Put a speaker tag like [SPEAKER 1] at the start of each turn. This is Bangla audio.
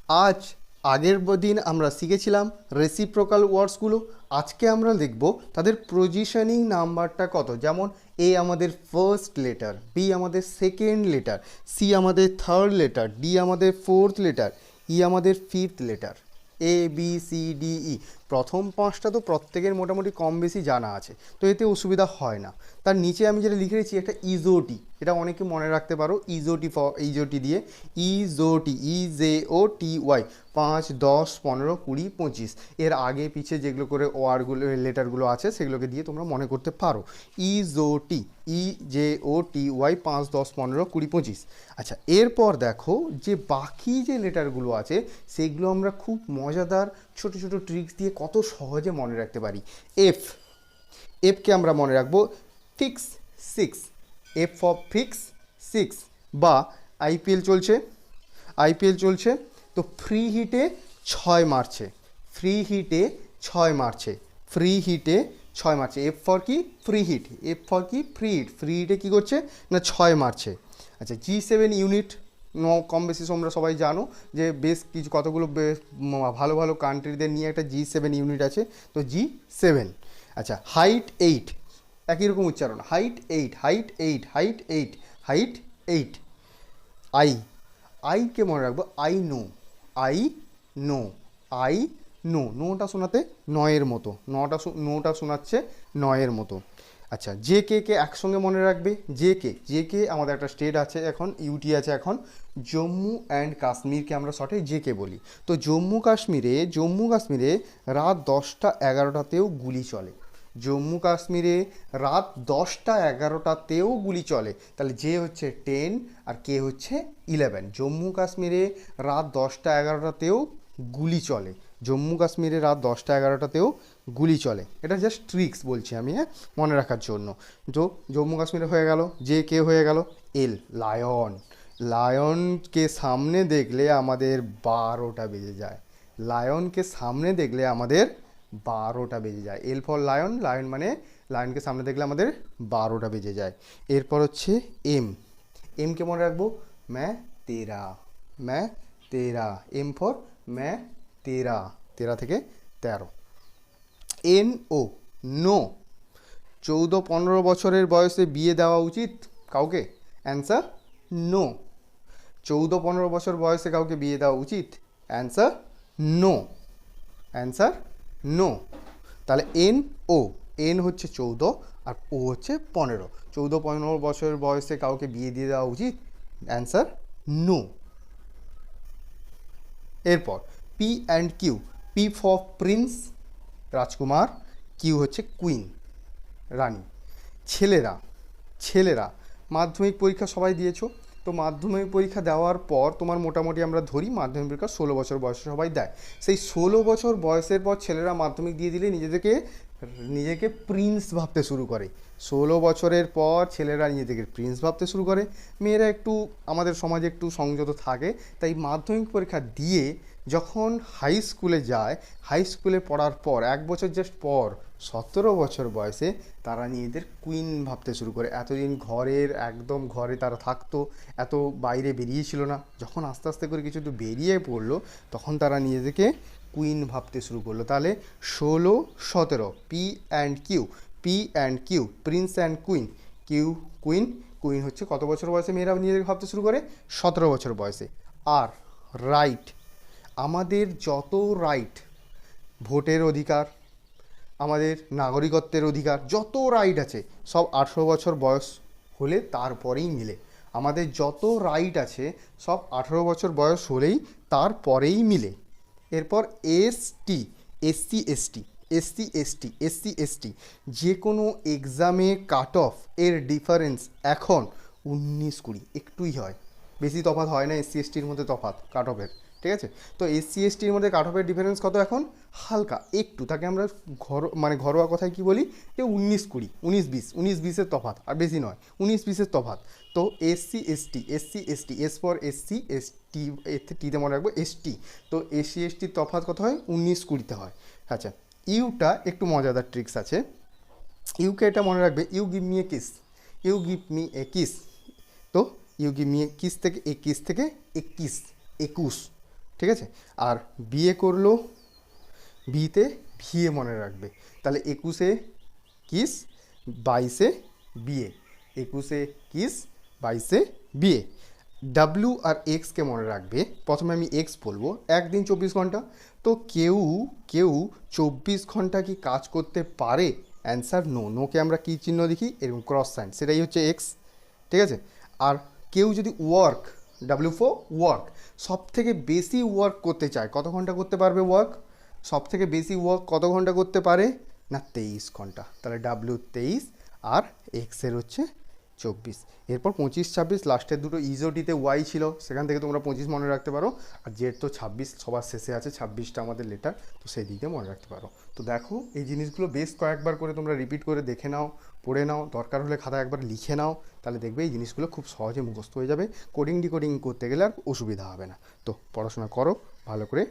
[SPEAKER 1] আজ আগের দিন আমরা শিখেছিলাম রেসিপ্রোকাল ওয়ার্ডসগুলো। আজকে আমরা দেখব তাদের পজিশনিং নাম্বারটা কত। যেমন এ আমাদের ফার্স্ট লেটার, বি আমাদের সেকেন্ড লেটার, সি আমাদের থার্ড লেটার, ডি আমাদের ফোর্থ লেটার, ই আমাদের fifth letter. A B C D E প্রথম পাঁচটা তো প্রত্যেকের মোটামুটি কম বেশি জানা আছে, তো এতে অসুবিধা হয় না। তার নিচে আমি যেটা লিখে রেখেছি একটা ইজোটি, এটা অনেকে মনে রাখতে পারো। ইজোটি ইজোটি দিয়ে ইজোটি, E J O T Y, 5, 10, 15, 20, 25 এর আগে পিছে যেগুলো করে ওয়ার্ডগুলো লেটারগুলো আছে সেগুলোকে দিয়ে তোমরা মনে করতে পারো। ইজোটি, E J O T Y, 5, 10, 15, 20, 25। আচ্ছা, এরপর দেখো যে বাকি যে লেটারগুলো আছে সেগুলো আমরা খুব মজাদার ছোট ছোট ট্রিক্স দিয়ে কত সহজে মনে রাখতে পারি। এফ, এফকে আমরা মনে রাখবো ফিক্স 6, এফ ফর ফিক্স 6। বা আইপিএল চলছে, আইপিএল চলছে, তো ফ্রি হিটে 6 মারছে, ফ্রি হিটে 6 মারছে, ফ্রি হিটে 6 মারছে। এফ ফর কি? ফ্রি হিট, এফ ফর কি? ফ্রি হিট, ফ্রি হিটে কী করছে না 6 মারছে। আচ্ছা, G7 ইউনিট কম বেশি তোমরা সবাই জানো যে বেশ কিছু কতগুলো ভালো ভালো কান্ট্রিদের নিয়ে একটা G7 ইউনিট আছে, তো G7। আচ্ছা, হাইট 8, একই রকম উচ্চারণ, height 8, height 8, height 8, height 8। I, আইকে মনে রাখবো I no, I no, I no, নোটা শোনাতে নয়ের মতো, নোটা শোনাচ্ছে নয়ের মতো। আচ্ছা, জে কে কে একসঙ্গে মনে রাখবে। জে কে, জে কে আমাদের একটা স্টেট আছে এখন, ইউটি আছে এখন, জম্মু অ্যান্ড কাশ্মীরকে আমরা শর্টে জে কে বলি। তো জম্মু কাশ্মীরে রাত 10টা 11টাতেও গুলি চলে। জম্মু কাশ্মীরে রাত 10টা 11টাতেও গুলি চলে। তাহলে যে হচ্ছে 10 আর কে হচ্ছে 11। জম্মু কাশ্মীরে রাত 10টা 11টাতেও গুলি চলে, জম্মু কাশ্মীরে রাত 10টা 11টাতেও গুলি চলে। এটা জাস্ট ট্রিক্স বলছি আমি, হ্যাঁ, মনে রাখার জন্য। তো জম্মু কাশ্মীরে হয়ে গেল, যে কে হয়ে গেল এল, লায়ন, লায়নকে সামনে দেখলে আমাদের 12টা বেজে যায়, লায়নকে সামনে দেখলে আমাদের 12টা বেজে যায়। এল ফর লায়ন, লায়ন মানে লায়নকে সামনে দেখলে আমাদের 12টা বেজে যায়। এরপর হচ্ছে এম, এমকে মনে রাখবো ম্যা তেরা, ম্যা তেরা, এম ফর ম্যা তেরা, 13 থেকে 13। এন ও, নো, 14-15 বছরের বয়সে বিয়ে দেওয়া উচিত কাউকে? Answer no. 14-15 বছর বয়সে কাউকে বিয়ে দেওয়া উচিত? Answer no, answer no. তাহলে এন ও, এন হচ্ছে 14 আর ও হচ্ছে 15, 14-15 বছর বয়সে কাউকে বিয়ে দিয়ে দেওয়া উচিত? Answer no. এরপর P and Q, P for prince, রাজকুমার, কিউ হচ্ছে কুইন, রানী। ছেলেরা, ছেলেরা মাধ্যমিক পরীক্ষা সবাই দিয়েছো, তো মাধ্যমিক পরীক্ষা দেওয়ার পর তোমার মোটামুটি আমরা ধরি মাধ্যমিক পরীক্ষা 16 বছর বয়সে সবাই দেয়। সেই 16 বছর বয়সের পর ছেলেরা মাধ্যমিক দিয়ে দিলে নিজেকে প্রিন্স ভাবতে শুরু করে। 16 বছরের পর ছেলেরা নিজেদেরকে প্রিন্স ভাবতে শুরু করে। মেয়েরা একটু আমাদের সমাজে একটু সংযত থাকে, তাই মাধ্যমিক পরীক্ষা দিয়ে যখন হাই স্কুলে যায়, হাই স্কুলে পড়ার পর 1 বছর জাস্ট পর 17 বছর বয়সে তারা নিজেদের কুইন ভাবতে শুরু করে। এতদিন একদম ঘরে তারা থাকতো, এত বাইরে বেরিয়েছিল না, যখন আস্তে আস্তে করে কিছু একটু বেরিয়ে পড়লো তখন তারা নিজেদেরকে কুইন ভাবতে শুরু করলো। তাহলে 16, 17, P and Q, P and Q, prince and queen, Q queen, queen হচ্ছে কত বছর বয়সে মেয়েরা নিজেদেরকে ভাবতে শুরু করে? 17 বছর বয়সে। আর রাইট, আমাদের যত রাইট, ভোটের অধিকার, আমাদের নাগরিকত্বের অধিকার, যত রাইট আছে সব 18 বছর বয়স হলে তারপরেই মিলে। আমাদের যত রাইট আছে সব 18 বছর বয়স হলেই তারপরেই মিলে। এরপর ST, SC ST, SC ST, SC ST, যে কোনো এক্সামে কাট অফ এর ডিফারেন্স এখন 19-20, একটুই হয়, বেশি তফাৎ হয় না এসসি এসটির মধ্যে তফাৎ কাট অফের, ঠিক আছে? তো এসসি এসটির মধ্যে কাট অফের ডিফারেন্স কত এখন? হালকা একটু, তাকে আমরা ঘরোয়া কথায় কি বলি যে 19-20, 19-20, 19-20-এর তফাৎ, আর বেশি নয়, 19-20-এর তফাৎ। তো SC ST, SC ST, S for SC, ST, টিতে মনে রাখবো এসটি, তো এসসি এসটির তফাৎ কত হয়? 19-20-তে হয়। আচ্ছা, ইউটা একটু মজাদার ট্রিক্স আছে। ইউকে এটা মনে রাখবে, you give me a kiss, you give me a kiss, তো you give me a kiss থেকে 21 থেকে 21, 21, ঠিক আছে। আর বিএ করলো, বিতে ভিএ মনে রাখবে, তাহলে 21-এ কিস, 22-এ বিএ, 21-এ কিস, 22-এ বিএ। ডাব্লিউ আর এক্সকে মনে রাখবে, প্রথমে আমি এক্স বলবো, একদিন 24 ঘন্টা। তো কেউ কেউ 24 ঘন্টা কি কাজ করতে পারে? Answer no. নোকে আমরা কী চিহ্ন দেখি? এরকম ক্রস সাইন, সেটাই হচ্ছে এক্স। ঠিক আছে। আর কেউ যদি ওয়ার্ক, ডাব্লিউ4 ওয়ার্ক, সব থেকে বেশি ওয়ার্ক করতে চায়, কত ঘন্টা করতে পারবে ওয়ার্ক? সব থেকে বেশি ওয়ার্ক কত ঘন্টা করতে পারে? না 23 ঘন্টা। তাহলে ডাব্লিউ 23 আর এক্সের হচ্ছে 24। এরপর 25-26, লাস্টের দুটো ইজোডিতে ওয়াই ছিল, সেখান থেকে তোমরা 25 মনে রাখতে পারো। আর জেড তো 26 সবার শেষে আছে, 26টা আমাদের লেটার, তো সেই দিকে মনে রাখতে পারো। তো দেখো এই জিনিসগুলো বেশ কয়েকবার করে তোমরা রিপিট করে দেখে নাও, পড়ে নাও, দরকার হলে খাতা একবার লিখে নাও, তাহলে দেখবে এই জিনিসগুলো খুব সহজে মুখস্থ হয়ে যাবে। কোডিং ডিকোডিং করতে গেলে আর অসুবিধা হবে না। তো পড়াশোনা করো ভালো করে।